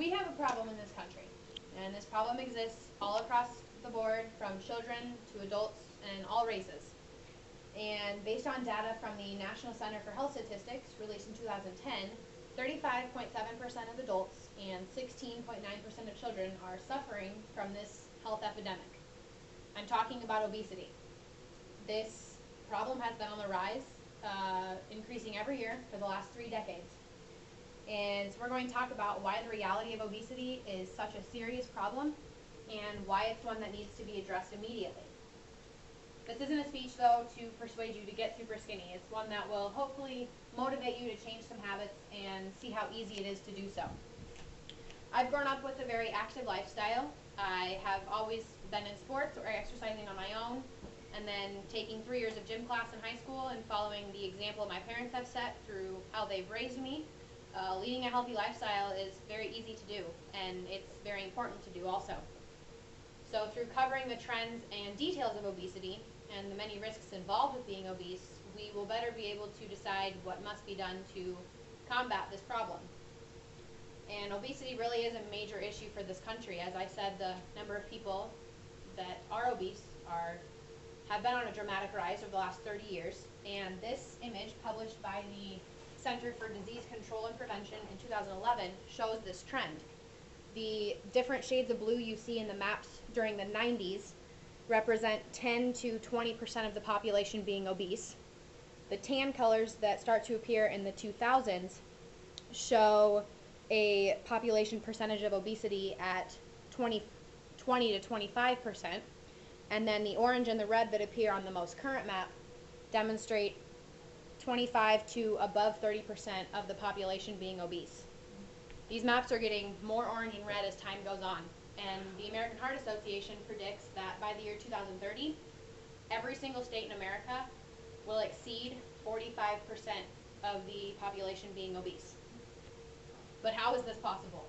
We have a problem in this country, and this problem exists all across the board, from children to adults and all races. And based on data from the National Center for Health Statistics released in 2010, 35.7% of adults and 16.9% of children are suffering from this health epidemic. I'm talking about obesity. This problem has been on the rise, increasing every year for the last 3 decades. And so we're going to talk about why the reality of obesity is such a serious problem and why it's one that needs to be addressed immediately. This isn't a speech, though, to persuade you to get super skinny. It's one that will hopefully motivate you to change some habits and see how easy it is to do so. I've grown up with a very active lifestyle. I have always been in sports or exercising on my own, and then taking 3 years of gym class in high school and following the example my parents have set through how they've raised me. Leading a healthy lifestyle is very easy to do, and it's very important to do also. So through covering the trends and details of obesity and the many risks involved with being obese, we will better be able to decide what must be done to combat this problem. And obesity really is a major issue for this country. As I said, the number of people that are obese have been on a dramatic rise over the last 30 years. And this image, published by the Center for Disease Control and Prevention in 2011, shows this trend. The different shades of blue you see in the maps during the 90s represent 10 to 20% of the population being obese. The tan colors that start to appear in the 2000s show a population percentage of obesity at 20 to 25%, and then the orange and the red that appear on the most current map demonstrate 25 to above 30% of the population being obese. These maps are getting more orange and red as time goes on, and the American Heart Association predicts that by the year 2030, every single state in America will exceed 45% of the population being obese. But how is this possible?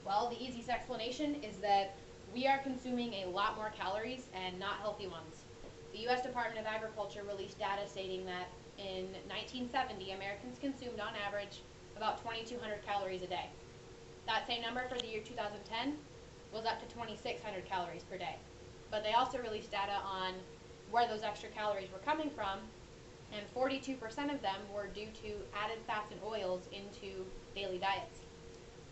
Well, the easiest explanation is that we are consuming a lot more calories and not healthy ones. The U.S. Department of Agriculture released data stating that in 1970, Americans consumed on average about 2,200 calories a day. That same number for the year 2010 was up to 2,600 calories per day. But they also released data on where those extra calories were coming from, and 42% of them were due to added fats and oils into daily diets.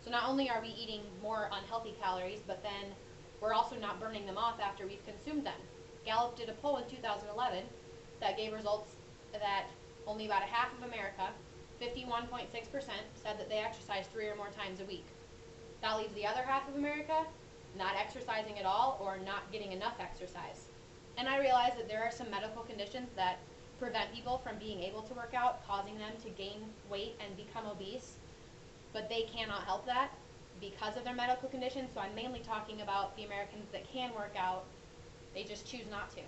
So not only are we eating more unhealthy calories, but then we're also not burning them off after we've consumed them. Gallup did a poll in 2011 that gave results that only about a half of America, 51.6%, said that they exercise 3 or more times a week. That leaves the other half of America not exercising at all or not getting enough exercise. And I realize that there are some medical conditions that prevent people from being able to work out, causing them to gain weight and become obese, but they cannot help that because of their medical conditions. So I'm mainly talking about the Americans that can work out, they just choose not to.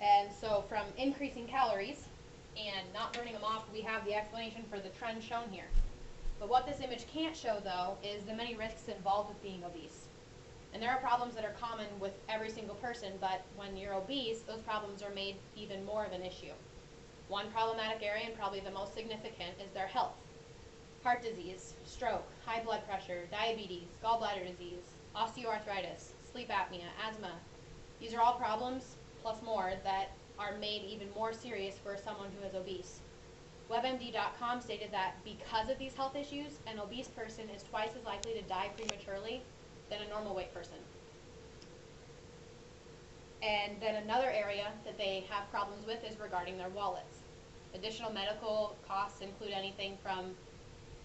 And so from increasing calories and not burning them off, we have the explanation for the trend shown here. But what this image can't show, though, is the many risks involved with being obese. And there are problems that are common with every single person, but when you're obese, those problems are made even more of an issue. One problematic area, and probably the most significant, is their health. Heart disease, stroke, high blood pressure, diabetes, gallbladder disease, osteoarthritis, sleep apnea, asthma. These are all problems, plus more, that are made even more serious for someone who is obese. WebMD.com stated that because of these health issues, an obese person is twice as likely to die prematurely than a normal weight person. And then another area that they have problems with is regarding their wallets. Additional medical costs include anything from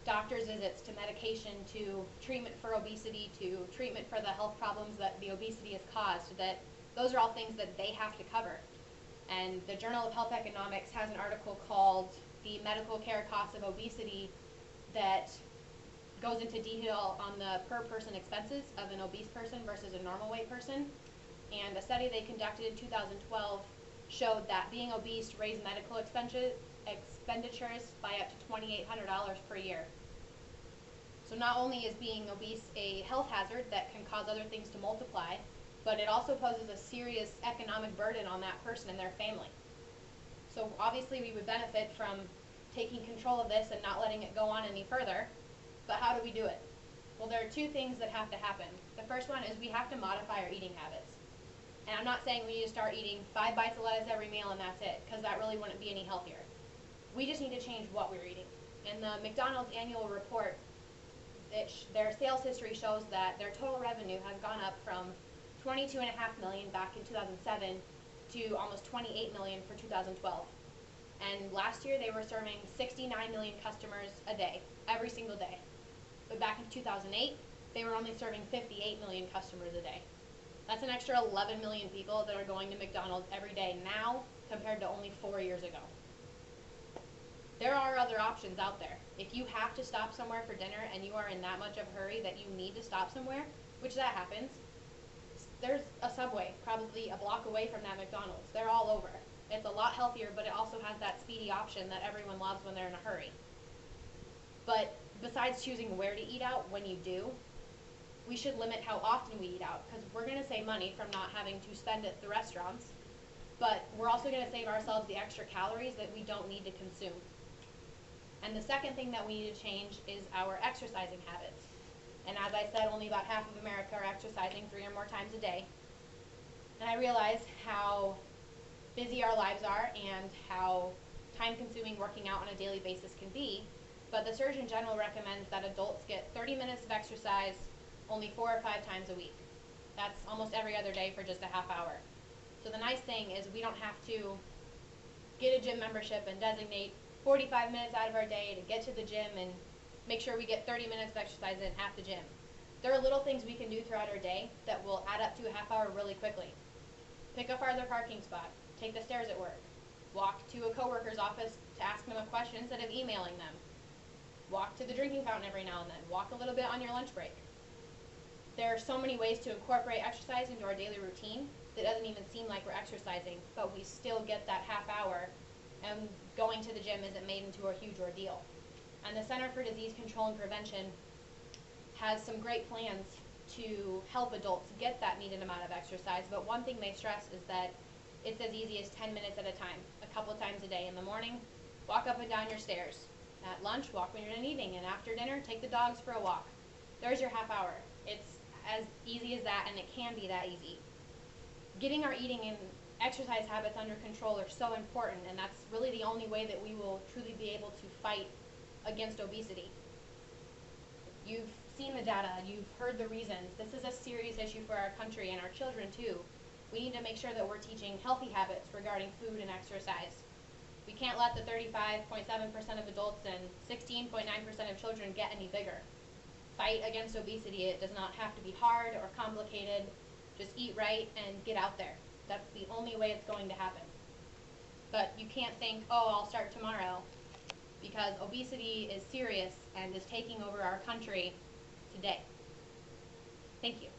doctor's visits to medication to treatment for obesity to treatment for the health problems that the obesity has caused. That those are all things that they have to cover. And the Journal of Health Economics has an article called "The Medical Care Costs of Obesity" that goes into detail on the per person expenses of an obese person versus a normal weight person. And a study they conducted in 2012 showed that being obese raised medical expenditures by up to $2,800 per year. So not only is being obese a health hazard that can cause other things to multiply, but it also poses a serious economic burden on that person and their family. So obviously we would benefit from taking control of this and not letting it go on any further, but how do we do it? Well, there are two things that have to happen. The first one is we have to modify our eating habits. And I'm not saying we need to start eating 5 bites of lettuce every meal and that's it, because that really wouldn't be any healthier. We just need to change what we're eating. In the McDonald's annual report, their sales history shows that their total revenue has gone up from $22.5 million back in 2007 to almost $28 million for 2012. And last year they were serving 69 million customers a day, every single day. But back in 2008, they were only serving 58 million customers a day. That's an extra 11 million people that are going to McDonald's every day now compared to only 4 years ago. There are other options out there. If you have to stop somewhere for dinner and you are in that much of a hurry that you need to stop somewhere, which that happens, there's a Subway probably a block away from that McDonald's. They're all over. It's a lot healthier, but it also has that speedy option that everyone loves when they're in a hurry. But besides choosing where to eat out when you do, we should limit how often we eat out, because we're going to save money from not having to spend at the restaurants, but we're also going to save ourselves the extra calories that we don't need to consume. And the second thing that we need to change is our exercising habits. And as I said, only about half of America are exercising 3 or more times a day. And I realize how busy our lives are and how time-consuming working out on a daily basis can be, but the Surgeon General recommends that adults get 30 minutes of exercise only 4 or 5 times a week. That's almost every other day for just a half hour. So the nice thing is we don't have to get a gym membership and designate 45 minutes out of our day to get to the gym and make sure we get 30 minutes of exercise in at the gym. There are little things we can do throughout our day that will add up to a half hour really quickly. Pick a farther parking spot, take the stairs at work, walk to a coworker's office to ask them a question instead of emailing them, walk to the drinking fountain every now and then, walk a little bit on your lunch break. There are so many ways to incorporate exercise into our daily routine that doesn't even seem like we're exercising, but we still get that half hour, and going to the gym isn't made into a huge ordeal. And the Center for Disease Control and Prevention has some great plans to help adults get that needed amount of exercise, but one thing they stress is that it's as easy as 10 minutes at a time, a couple of times a day. In the morning, walk up and down your stairs. At lunch, walk when you're eating, and after dinner, take the dogs for a walk. There's your half hour. It's as easy as that, and it can be that easy. Getting our eating and exercise habits under control are so important, and that's really the only way that we will truly be able to fight against obesity. You've seen the data, you've heard the reasons. This is a serious issue for our country and our children too. We need to make sure that we're teaching healthy habits regarding food and exercise. We can't let the 35.7% of adults and 16.9% of children get any bigger. Fight against obesity. It does not have to be hard or complicated. Just eat right and get out there. That's the only way it's going to happen. But you can't think, oh, I'll start tomorrow, because obesity is serious and is taking over our country today. Thank you.